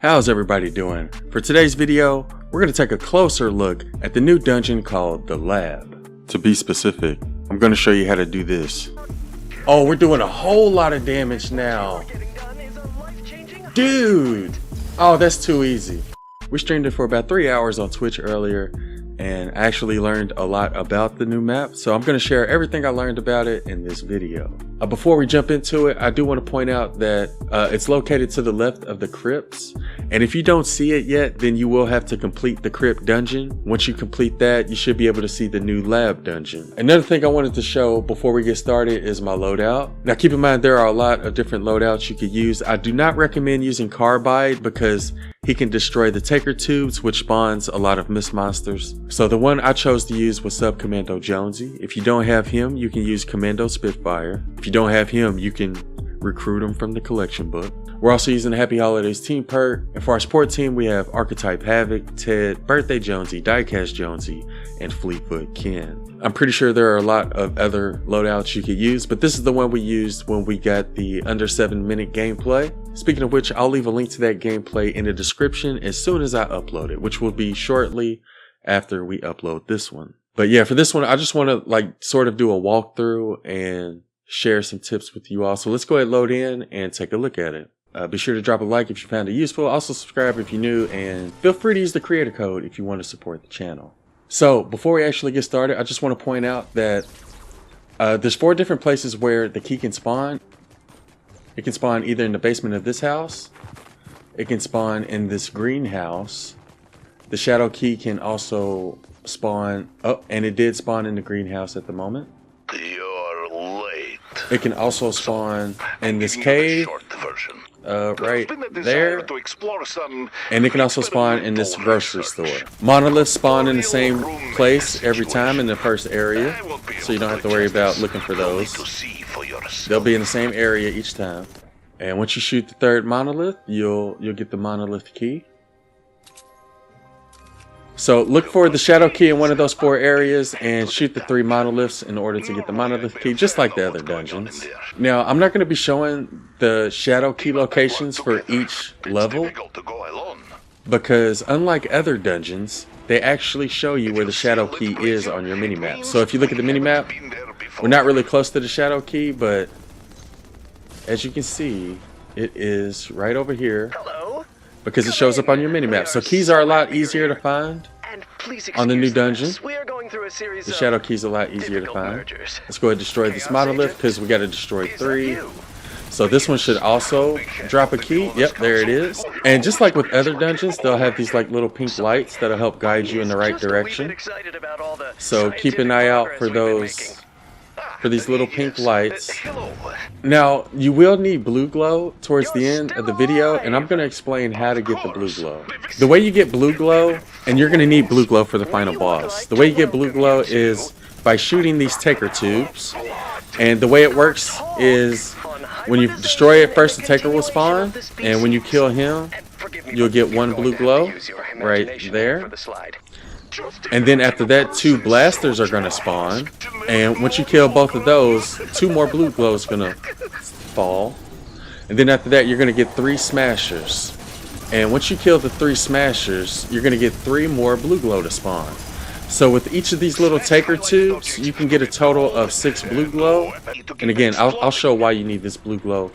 How's everybody doing? For today's video, we're going to take a closer look at the new dungeon called the Lab. To be specific, I'm going to show you how to do this. Oh, we're doing a whole lot of damage now. Dude! Oh, that's too easy. We streamed it for about 3 hours on Twitch earlier and actually learned a lot about the new map. So I'm going to share everything I learned about it in this video. Before we jump into it, I do want to point out that it's located to the left of the crypts. And if you don't see it yet, then you will have to complete the crypt dungeon. Once you complete that, you should be able to see the new lab dungeon. Another thing I wanted to show before we get started is my loadout. Now keep in mind there are a lot of different loadouts you could use. I do not recommend using Carbide because he can destroy the Taker tubes, which spawns a lot of mist monsters. So the one I chose to use was Sub Commando Jonesy. If you don't have him, you can use Commando Spitfire. If you don't have him, you can recruit him from the collection book. We're also using the Happy Holidays team perk. And for our support team, we have Archetype Havoc, Ted, Birthday Jonesy, Diecast Jonesy, and Fleetfoot Ken. I'm pretty sure there are a lot of other loadouts you could use, but this is the one we used when we got the under 7-minute gameplay. Speaking of which, I'll leave a link to that gameplay in the description as soon as I upload it, which will be shortly after we upload this one. But yeah, for this one, I just want to sort of do a walkthrough and share some tips with you all. So let's go ahead and load in and take a look at it. Be sure to drop a like if you found it useful. Also subscribe if you're new, and feel free to use the creator code if you want to support the channel. So before we actually get started, I just want to point out that there's 4 different places where the key can spawn. It can spawn either in the basement of this house. It can spawn in this greenhouse. The shadow key can also spawn. Oh, and it did spawn in the greenhouse at the moment. You're late. It can also spawn in this cave. Right there, and it can also spawn in this grocery store. Monoliths spawn in the same place every time in the first area, so you don't have to worry about looking for those. They'll be in the same area each time. And once you shoot the 3rd monolith, you'll get the monolith key. So look for the shadow key in one of those 4 areas and shoot the 3 monoliths in order to get the monolith key, just like the other dungeons. Now, I'm not going to be showing the shadow key locations for each level because unlike other dungeons, they actually show you where the shadow key is on your minimap. So if you look at the minimap, we're not really close to the shadow key, but as you can see, it is right over here. Because it shows up on your minimap. So keys are a lot easier to find on the new dungeon. The shadow key's a lot easier to find. Let's go ahead and destroy this monolith because we got to destroy 3. So this one should also drop a key. Yep, there it is. And just like with other dungeons, they'll have these little pink lights that'll help guide you in the right direction. So keep an eye out for those. For these little pink lights. Now, you will need blue glow towards the end of the video, and I'm going to explain how to get the blue glow. The way you get blue glow, and you're going to need blue glow for the final boss. The way you get blue glow is by shooting these Taker tubes. And the way it works is when you destroy it first, the Taker will spawn, and when you kill him, you'll get 1 blue glow right there. And then after that, 2 blasters are going to spawn. And once you kill both of those, 2 more blue glows going to fall. And then after that, you're going to get 3 smashers. And once you kill the 3 smashers, you're going to get 3 more blue glow to spawn. So with each of these little Taker tubes, you can get a total of 6 blue glow. And again, I'll show why you need this blue glow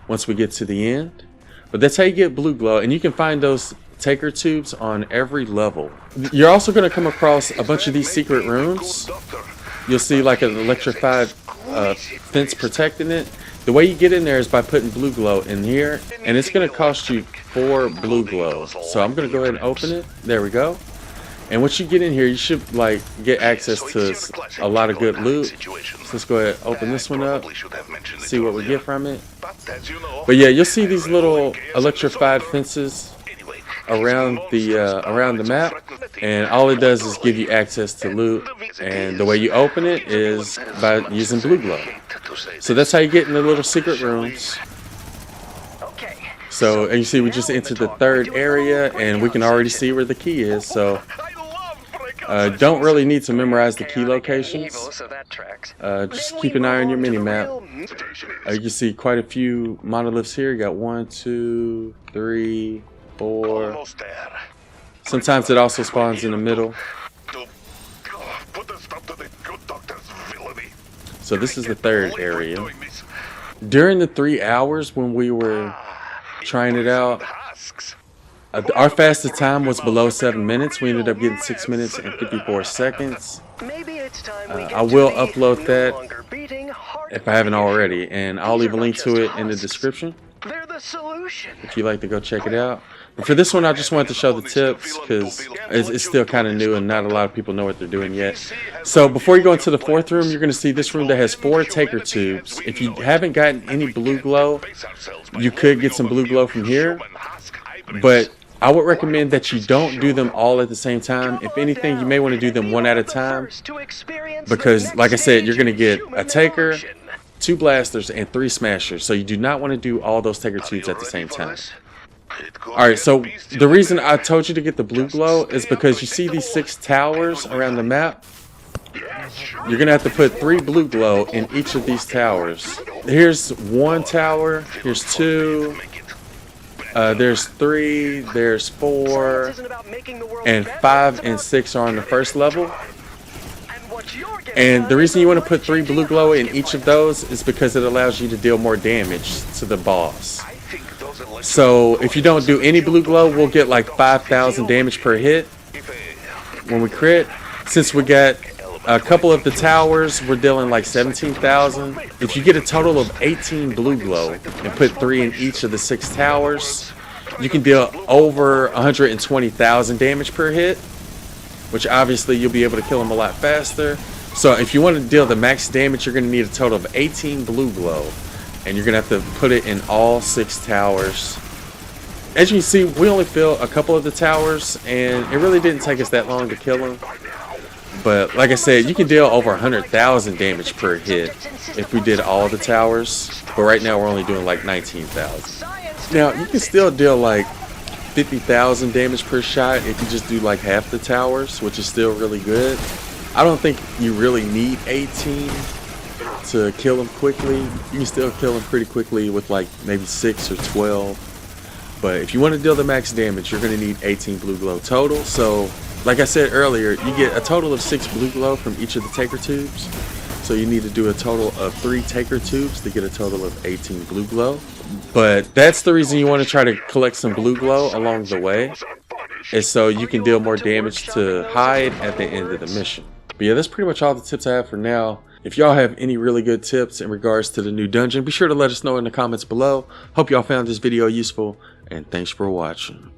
once we get to the end. But that's how you get blue glow. And you can find those Taker tubes on every level. You're also going to come across a bunch of these secret rooms. You'll see like an electrified fence protecting it. The way you get in there is by putting blue glow in here, and it's going to cost you 4 blue glow. So I'm going to go ahead and open it. There we go. And once you get in here, you should get access to a lot of good loot. So let's go ahead and open this one up, see what we get from it. But yeah, you'll see these little electrified fences around the map, and all it does is give you access to loot, and the way you open it is by using blue glow. So that's how you get in the little secret rooms. So and you see we just entered the 3rd area, and we can already see where the key is. So don't really need to memorize the key locations. Just keep an eye on your minimap. You can see quite a few monoliths here. You got 1, 2, 3, 4. Almost there. Sometimes it also spawns in the middle. Put a stop to the good doctor's villainy. So this is the third Believe we're area. doing this. During the 3 hours when we were trying it out, Husks. our fastest time was below 7 minutes. We ended up getting 6 minutes and 54 seconds. Maybe it's time we get I will to the upload no that longer beating heart if I haven't condition. already, and I'll leave a link to it in the description They're the solution. if you'd like to go check it out. But for this one, I just wanted to show the tips because it's still kind of new and not a lot of people know what they're doing yet. So before you go into the 4th room, you're going to see this room that has 4 taker tubes. If you haven't gotten any blue glow, you could get some blue glow from here, but I would recommend that you don't do them all at the same time. If anything, you may want to do them one at a time because, like I said, you're going to get a taker, 2 blasters, and 3 smashers. So you do not want to do all those taker tubes at the same time. Alright, so the reason I told you to get the blue glow is because you see these 6 towers around the map. You're going to have to put 3 blue glow in each of these towers. Here's 1 tower, here's 2, there's 3, there's 4, and 5 and 6 are on the first level. And the reason you want to put 3 blue glow in each of those is because it allows you to deal more damage to the boss. So if you don't do any blue glow, we'll get like 5,000 damage per hit when we crit. Since we got a couple of the towers, we're dealing like 17,000. If you get a total of 18 blue glow and put 3 in each of the 6 towers, you can deal over 120,000 damage per hit, which obviously you'll be able to kill them a lot faster. So if you want to deal the max damage, you're going to need a total of 18 blue glow, and you're going to have to put it in all 6 towers. As you can see, we only filled a couple of the towers, and it really didn't take us that long to kill them. But like I said, you can deal over 100,000 damage per hit if we did all the towers. But right now we're only doing like 19,000. Now you can still deal like 50,000 damage per shot if you just do like half the towers, which is still really good. I don't think you really need 18 to kill them quickly. You can still kill them pretty quickly with like maybe 6 or 12. But if you want to deal the max damage, you're going to need 18 blue glow total. So like I said earlier, you get a total of 6 blue glow from each of the taker tubes. So you need to do a total of 3 taker tubes to get a total of 18 blue glow. But that's the reason you want to try to collect some blue glow along the way, is so you can deal more damage to hide at the end of the mission. But yeah, that's pretty much all the tips I have for now. If y'all have any really good tips in regards to the new dungeon, be sure to let us know in the comments below. Hope y'all found this video useful, and thanks for watching.